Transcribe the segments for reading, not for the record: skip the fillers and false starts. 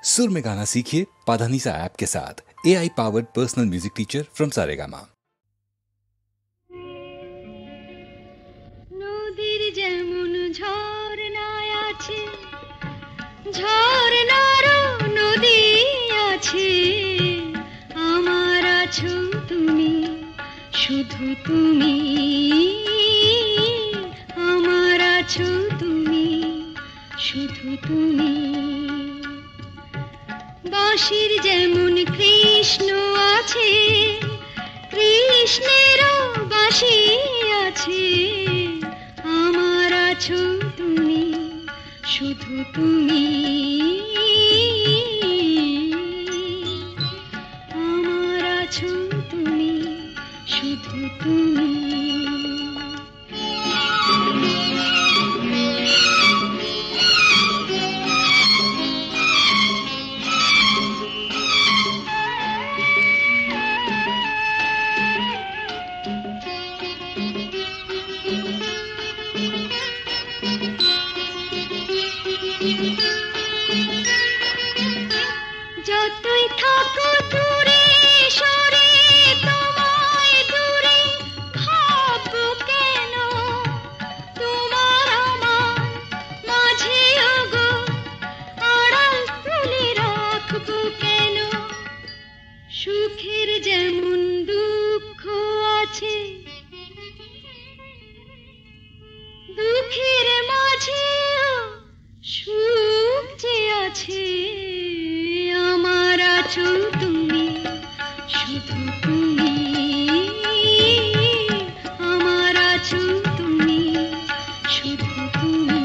सुर में गाना सीखिए पाधानीसा ऐप के साथ। AI powered personal music teacher from Saregama. নদীর যেমন ঝর্ণায় আছে, ঝর্ণারও নদী আছে, আমার আছো তুমি, শুধু তুমি, আমার আছো তুমি, শুধু তুমি। বাঁশির যেমন কৃষ্ণ আছে, কৃষ্ণেরও বাঁশি আছে, আমার আছো তুমি, শুধু তুমি, আমার আছো তুমি, শুধু তুমি। যতই থাকো দূরে সরে, তোমায় দূরে ভাববো কেন, তোমার আমার মাঝে ওগো আড়াল তুলে রাখবো কেন। সুখের যেমন দুঃখ আছে, দুঃখের মাঝেও সুখ যে আছে, আমার আছো তুমি, শুধু তুমি, আমার আছো তুমি, শুধু তুমি।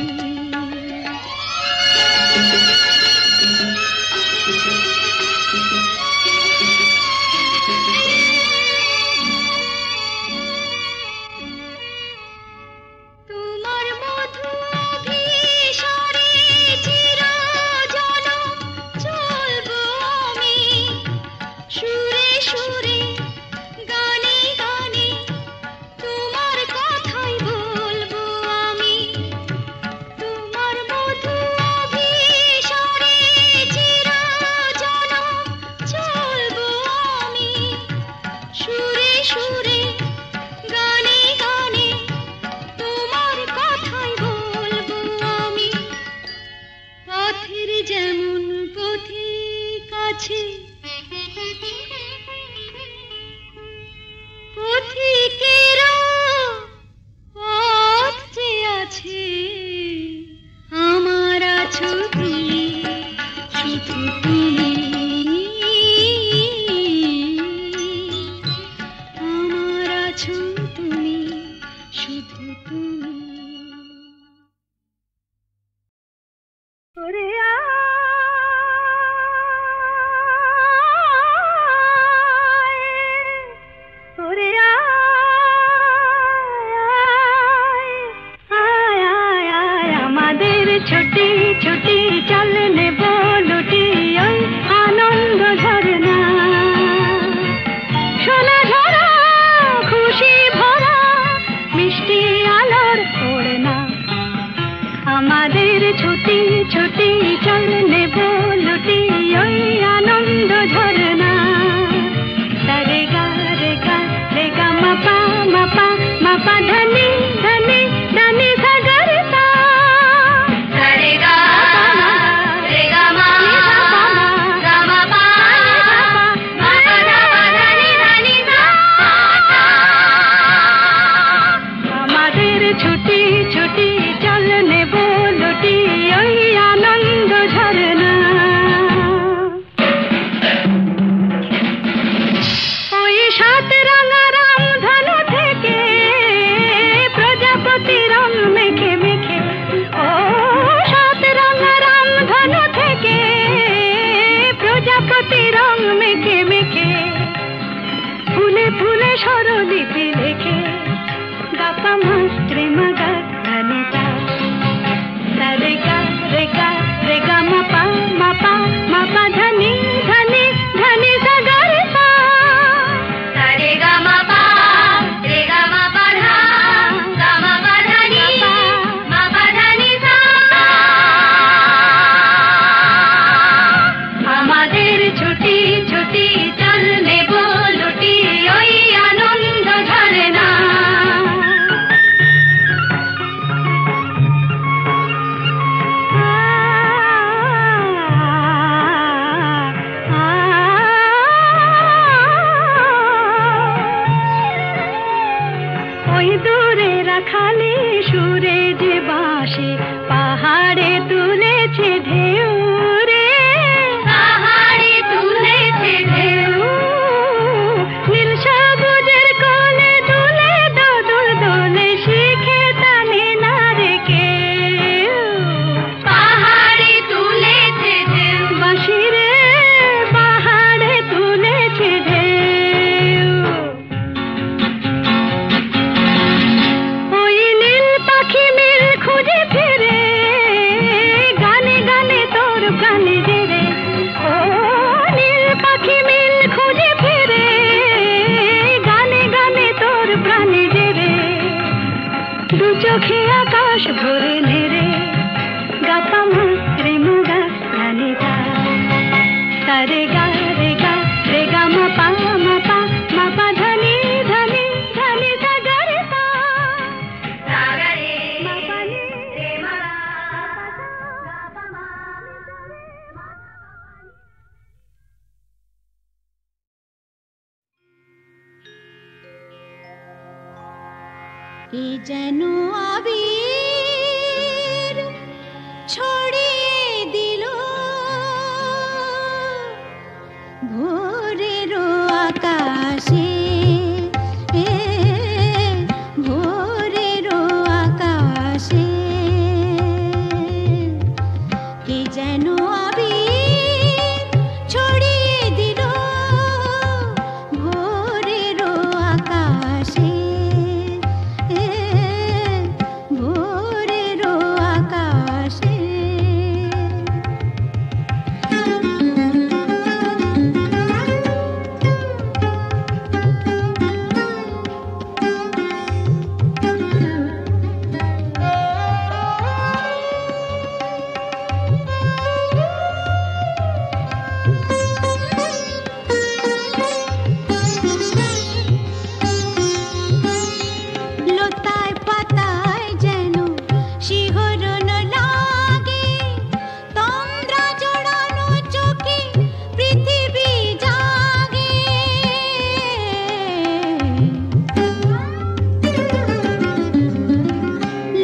তোমার মধু অভিসারে চিরজনম চলবো আমি, সুরে সুরে গানে গানে তোমার কথাই বলবো আমি। তোমার মধু অভিসারে চিরজনম চলবো আমি, সুরে সুরে গানে গানে তোমার কথাই বলবো আমি। পথের যেমন পথিক আছে, পথিকেরও পথ যে আছে, আমার আছো তুমি, শুধু তুমি, আমার আছো তুমি, শুধু তুমি। ওরে আয়, ওরে আয়, আয়, আয়, আমাদের ছুটি ছুটি চল নেব লুটি ওই আনন্দ ঝরনা। সোনা ঝরা খুশি ভরা মিষ্টি আলোর ওড়না, আমাদের ছুটি ছুটি চল নেব লুটি ওই আনন্দ ঝরনা। রে গা রে গা রে গা মাপা মাপা মাপা ধনি ধনি ধনি সাগর সা। রে গা রে গা মা গা মা পা মা পা ধনি ধনি সা। আমাদের ছুটি ছুটি চল নেব লুটি ওই আনন্দ ঝরনা। ওই সাত রাঙা রামধনু থেকে প্রজাপতি রং মেখে মেখে, ও সাত রাঙা রামধনু থেকে প্রজাপতি রং মেখে মেখে, ফুলে ফুলে স্বরলিপি লেখে গাপা মাস্ত্রে মাগা ধনিতা। রে গা রে গা রে গা মাপা মাপা মাপা ধনি ধনি ধনি সাগর সা। রে গা মাপা রে গা মাপা ধা গা মাপা ধনি মাপা ধনি সা। এ যেন আবির ছড়িয়ে দিল ভোরের আকাশে, ভোরের আকাশে কে যেন আবির ছড়িয়ে দিল ভোরের আকাশে, ভোরের আকাশে। লতায় পাতায় যেন শিহরণ লাগে, তন্দ্রা জড়ানো চোখে পৃথিবী জাগে।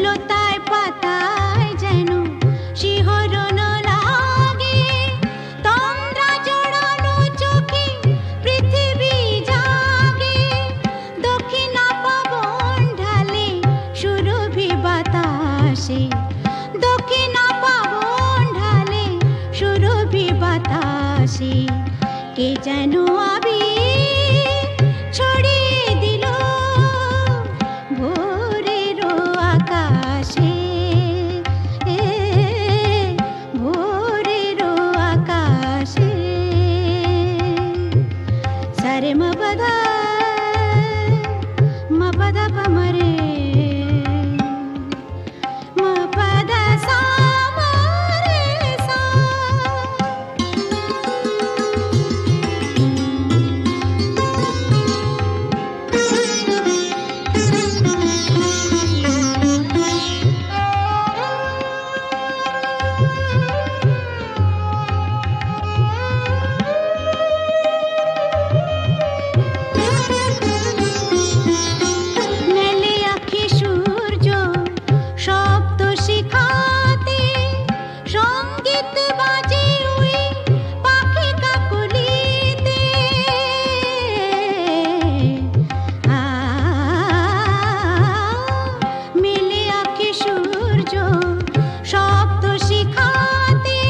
লতায় পাতায় যেন শিহরণ লাগে, তন্দ্রা জড়ানো চোখে পৃথিবী জাগে। দক্ষিণা পবন ঢালে সুরভি বাতাসে, দক্ষিণা পবন ঢালে সুরভি বাতাসে কে যেন আবির ছড়িয়ে দিল ভোরের আকাশে, ভোরের আকাশে। সারে মপদা মপদা পমরে মপদা সা মরে সা। মেলে আঁখি সূর্য শব্দ শিখাতে, সঙ্গীত বাজে ওই পাখি কাকলিতে। মেলে আঁখি সূর্য শব্দ শিখাতে,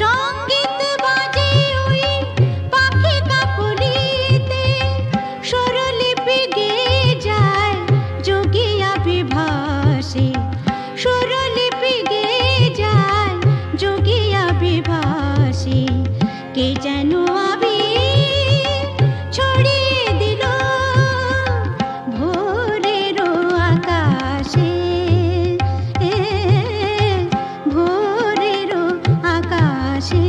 সঙ্গীত বাজে ওই পাখি কাকলিতে। স্বরলিপি গেয়ে যায় যোগিয়া বিভাসে, স্বরলিপি গেয়ে যায় যোগিয়া বিভাসে কে যেন আবির ছড়িয়ে দিল ভোরের আকাশে, ভোরের আকাশে।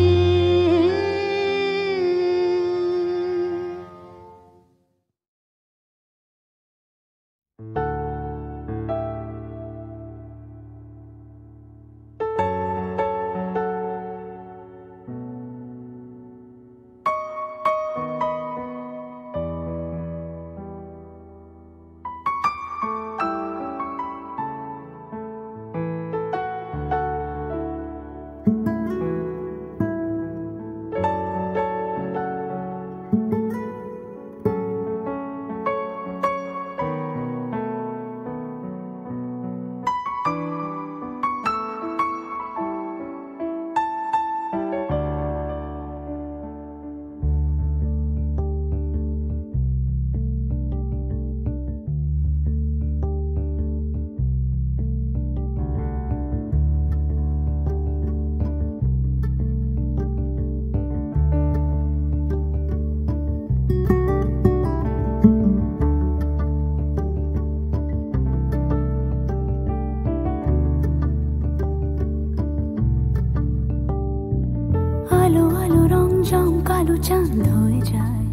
আলো আলো রং জং কালো চাঁদ হয়ে যায়,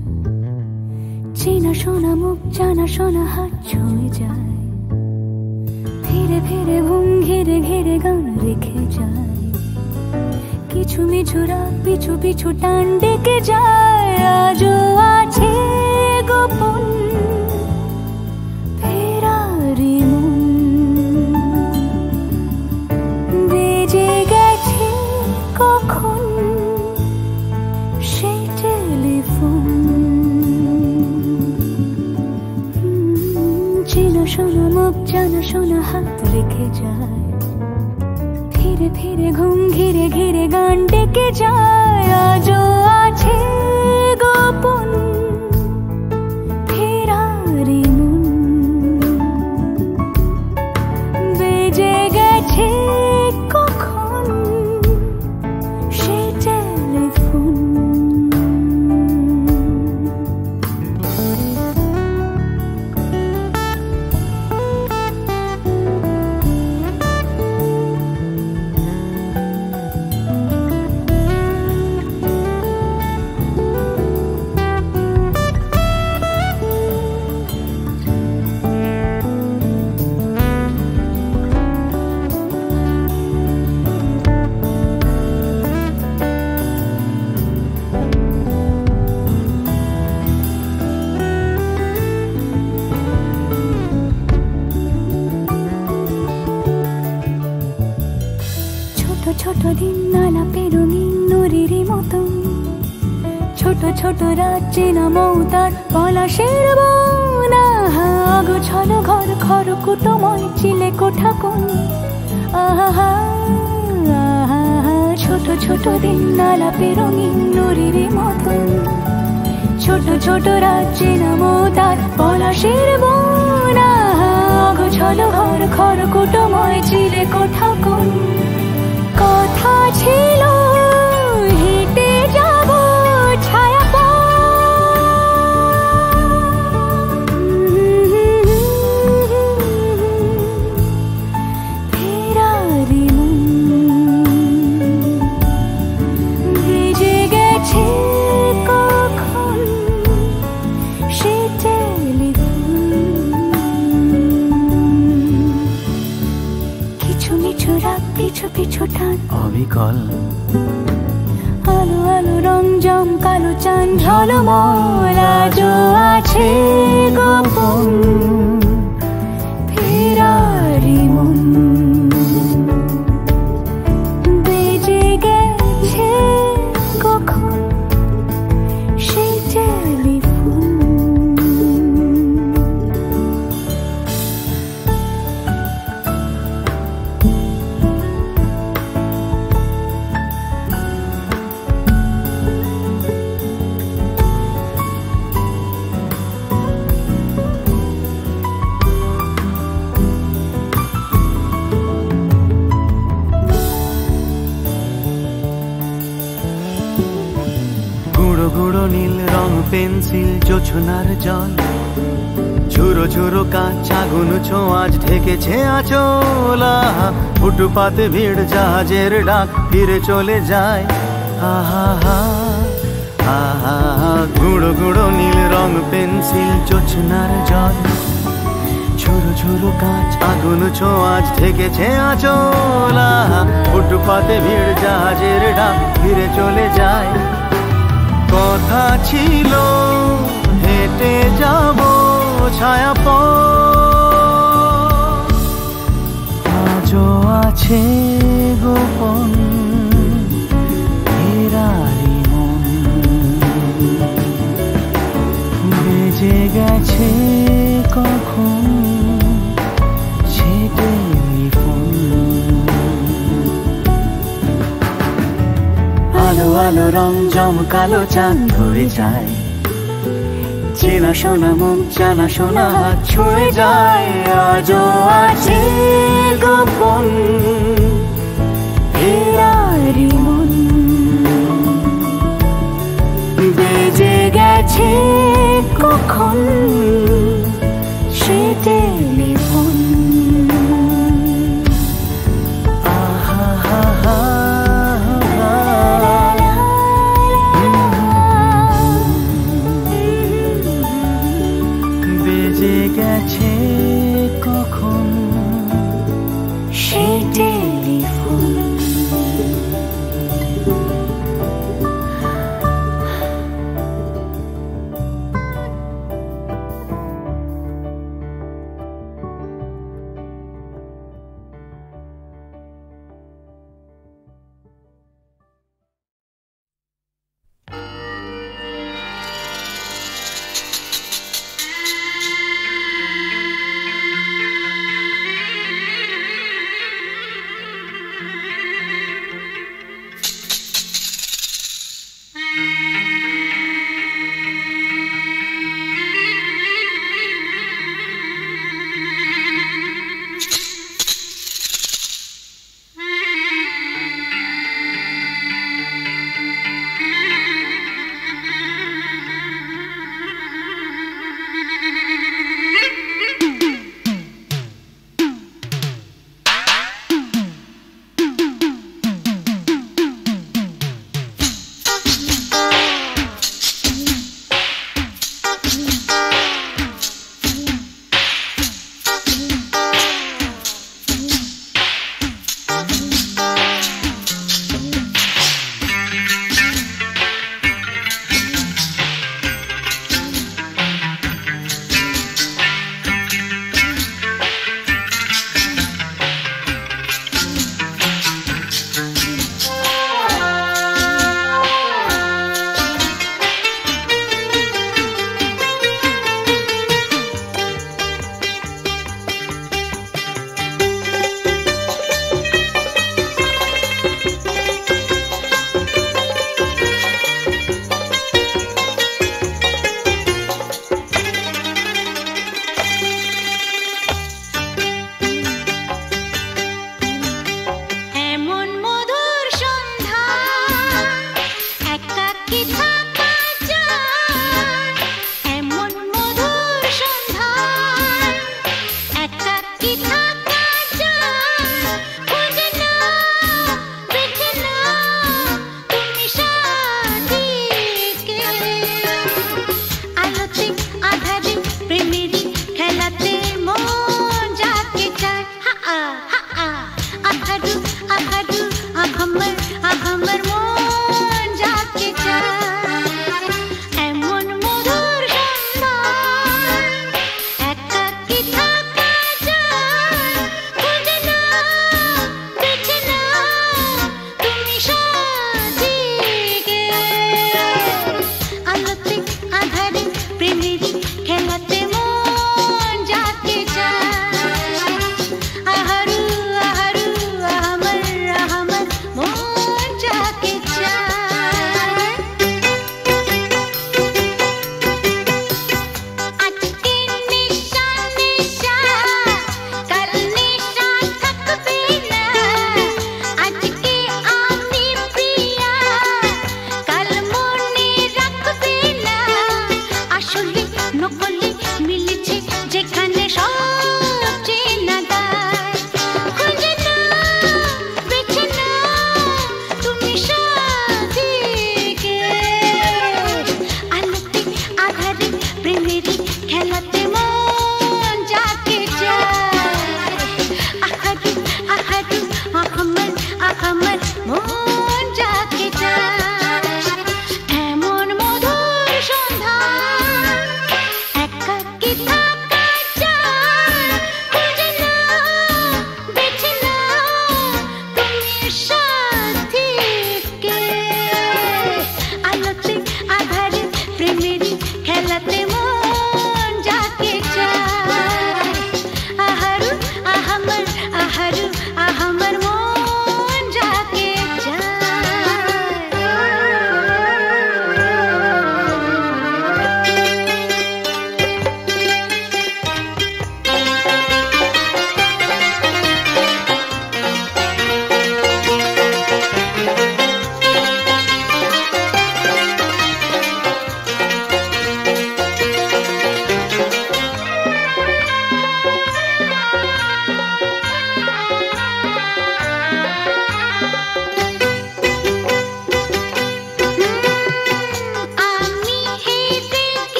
চেনা শোনা মুখ জানা শোনা হাত ছুঁয়ে যায়। ধীরে ধীরে ঘুম ঘিরে ঘিরে গান রেখে যায়, কিছু মিছু রাত পিছু পিছু টান ডেকে যায়। আজও আছে গোপন ফেরারি জানা শোনা হাত রেখে যায়, ফিরে ফিরে ঘুম ঘিরে ঘিরে গান ডেকে যায়। আজও আছে গোপন ফেরারি মন, বেজে গেছে কখন সে টেলিফোন। ছোট দিন আলাপে রঙিন নুরির মতন, ছোট ছোট রাজ্যে নামতার পলাশের বন। গোছানো ঘর খড়কুটোময় চিলে কোঠা কোন, আহা ছোট ছোট দিন আলাপে রঙিন নুরির মতন, ছোট ছোট রাজ্যে নামতার পলাশের বন। গোছানো ঘর খড়কুটোময় চিলে কোঠা কোন। কথা ছিল হেঁটে যাব ছায়া ফেরারি মন, ভেজে গেছে কখন সে টেলিফোন। কিছু মিছু রাত পিছু পিছু টান অবিকল, আলো আলো রং জম কালো চান ঝলমল। আজও আছে গোপন ফেরারি মন, বেজে গেছে কখন সে টেলিফোন। গুঁড়ো গুঁড়ো নীল রং পেন্সিল জোছনার জল, ঝুরো ঝুরো কাঁচ আগুন ছোঁয়াজ ঢেকেছে আঁচলা। ফুটপাতে ভিড় জাহাজের ডাক ফিরে চলে যায়, আহা আহা। গুঁড়ো গুঁড়ো নীল রং পেন্সিল জোছনার জল, ঝুরো ঝুরো কাঁচ আগুন ছোঁয়াজ ঢেকেছে আঁচলা। ফুটপাতে ভিড় জাহাজের ডাক ফিরে চলে যায়। কথা ছিল হেঁটে যাব ছায়া আজও আছে গোপন ফেরারি মন, বেজে গেছে কখন সে টেলিফোন। আলো আলো রং জমকালো চাঁদ ধরে যায়, চেনা শোনা মুখ জানা শোনা হাত ছুঁয়ে যায়। আজও আছে গোপন ফেরারি মন, বেজে গেছে কখন সে টেলিফোন। বেজে গেছে কখন সে টেলিফোন।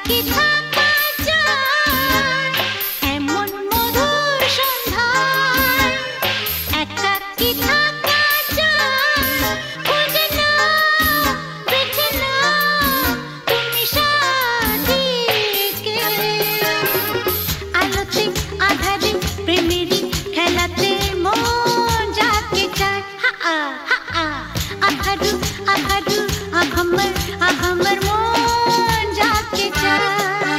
একাকী থাকা যায় এমন মধুর সন্ধ্যায়, একাকী থাকা যায় খুঁজে নাও বেছে নাও তুমি সাথীকে। আলোতে আধারে প্রেমেরই খেলাতে মন যাকে চায়, হা হা আধারু আধারু আঘমর আঘমর মন যাকে চায়।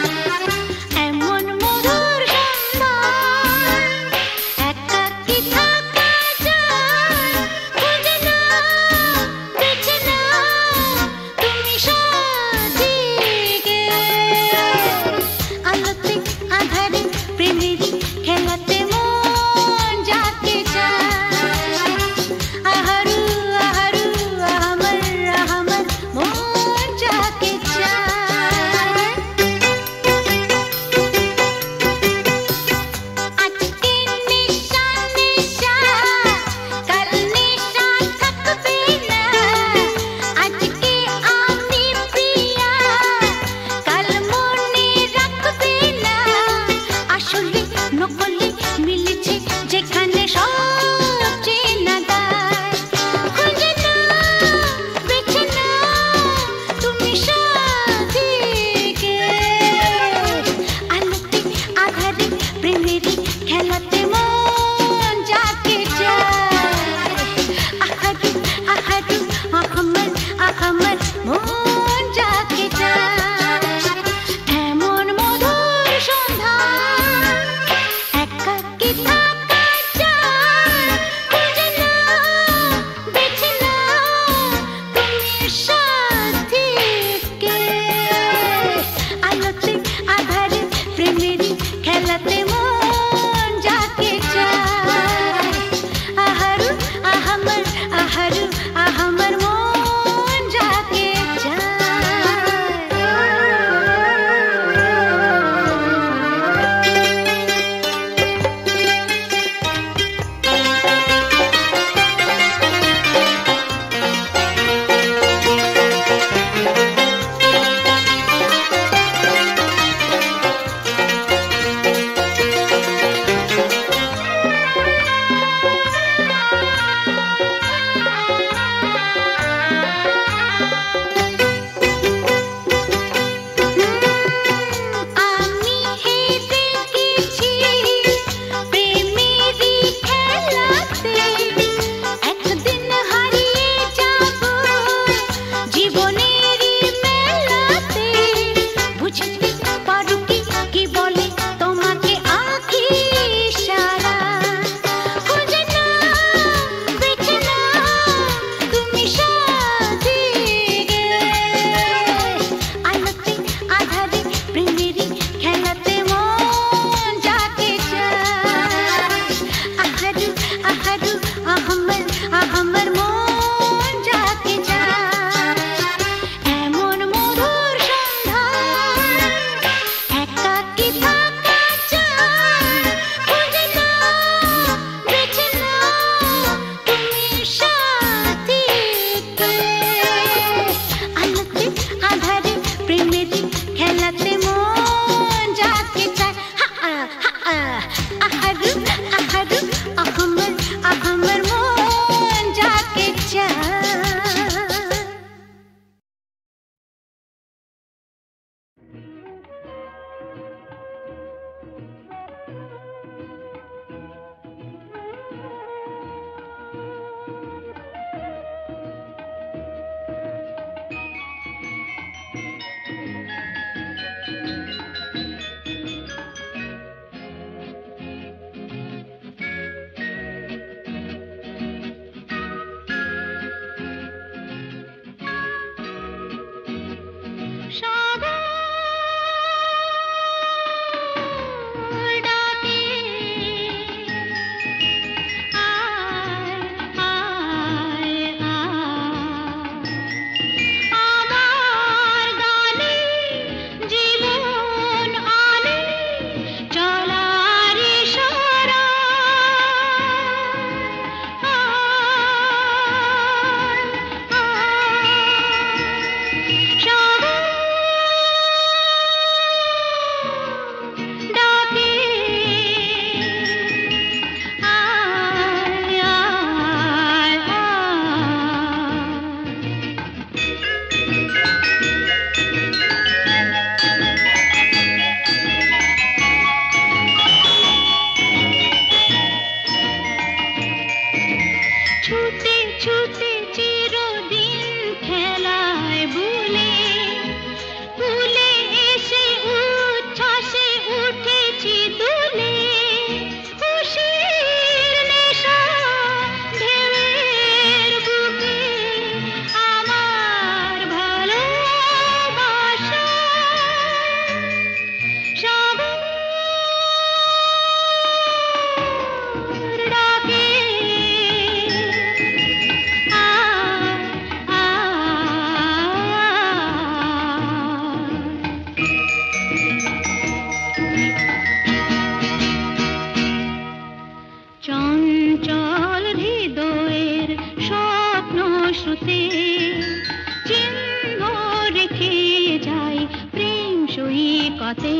পথে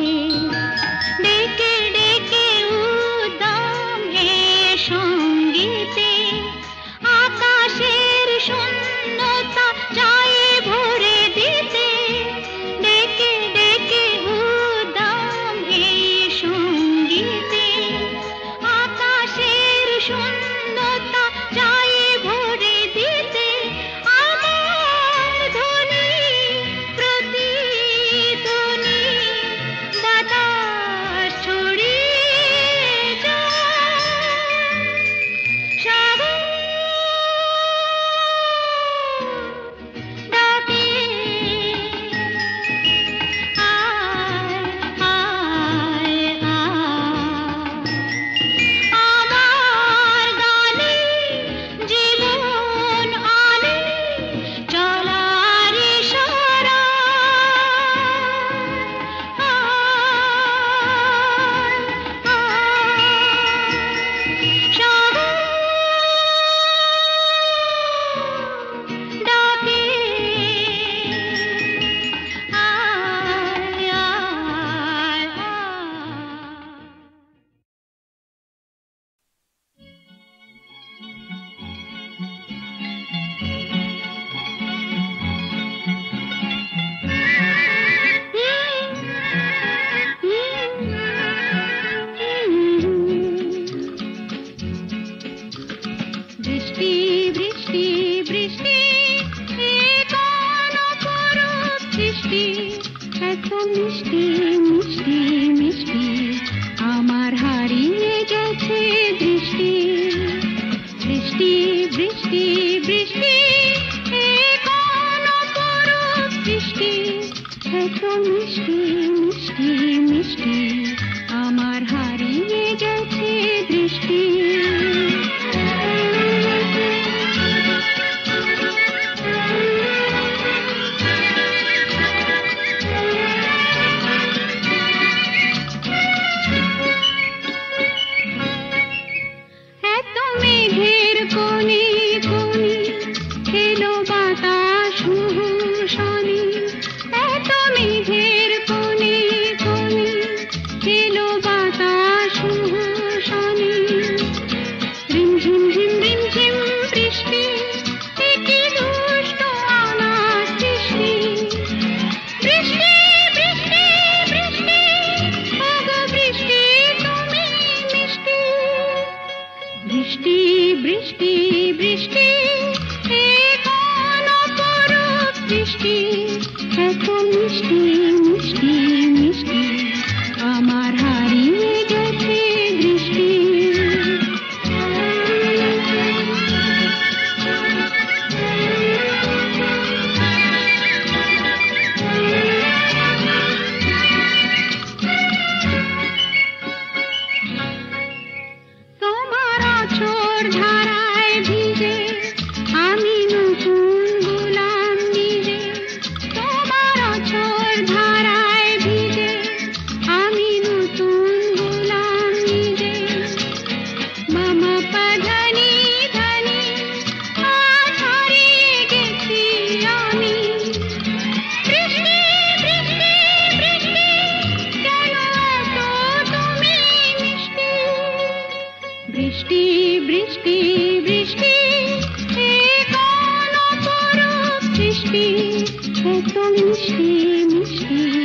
ডেকে ডেকে উদ্দাম হে সঙ্গীতে আকাশের শূন্যতা যায় ভরে দিতে ডেকে ডেকে উদ্দাম হে সঙ্গীতে আকাশের শূন্যতা যায় ভরে দিতে আমার ধ্বনি প্রতিধ্বনি বাতাস ছড়িয়ে যায় সাগর ডাকে আয় আয় আমার গানে জীবন আনে চলার ইশারা সাগর ডাকে আয় আয় বৃষ্টি বৃষ্টি বৃষ্টি এ কোন অপরূপ সৃষ্টি এত মিষ্টি মিষ্টি মিষ্টি আমার হারিয়ে গেছে দৃষ্টি বৃষ্টি বৃষ্টি বৃষ্টি এ কোন অপরূপ সৃষ্টি এত মিষ্টি মিষ্টি মিষ্টি আমার হারিয়ে গেছে দৃষ্টি এত মেঘের কোণে কোণে এলো বাতাস শনি এত মেঘের কোণে কোণে এলো বাতাস শনি রিমঝিম ঝিম রিমঝিম বৃষ্টি কি দুষ্ট আমার সৃষ্টি বৃষ্টি বৃষ্টি বৃষ্টি ওগো বৃষ্টি তুমি মিষ্টি বৃষ্টি বৃষ্টি বৃষ্টি এ কোন অপরূপ বৃষ্টি এত মিষ্টি মিষ্টি মিষ্টি আমার হারিয়ে গেছে দৃষ্টি তোমার আঁচড় ধারায় ভিজে আমি নতুন গোলাম নিজে তোমার আঁচড় ধারায় ভিজে আমি নতুন গোলাম নিজে মামা পাধানি ধানি আজ হারিয়ে গেছি আমি বৃষ্টি বৃষ্টি বৃষ্টি কেন এত তুমি মিষ্টি বৃষ্টি বৃষ্টি বৃষ্টি এ কোন অপরূপ সৃষ্টি এত মিষ্টি মিষ্টি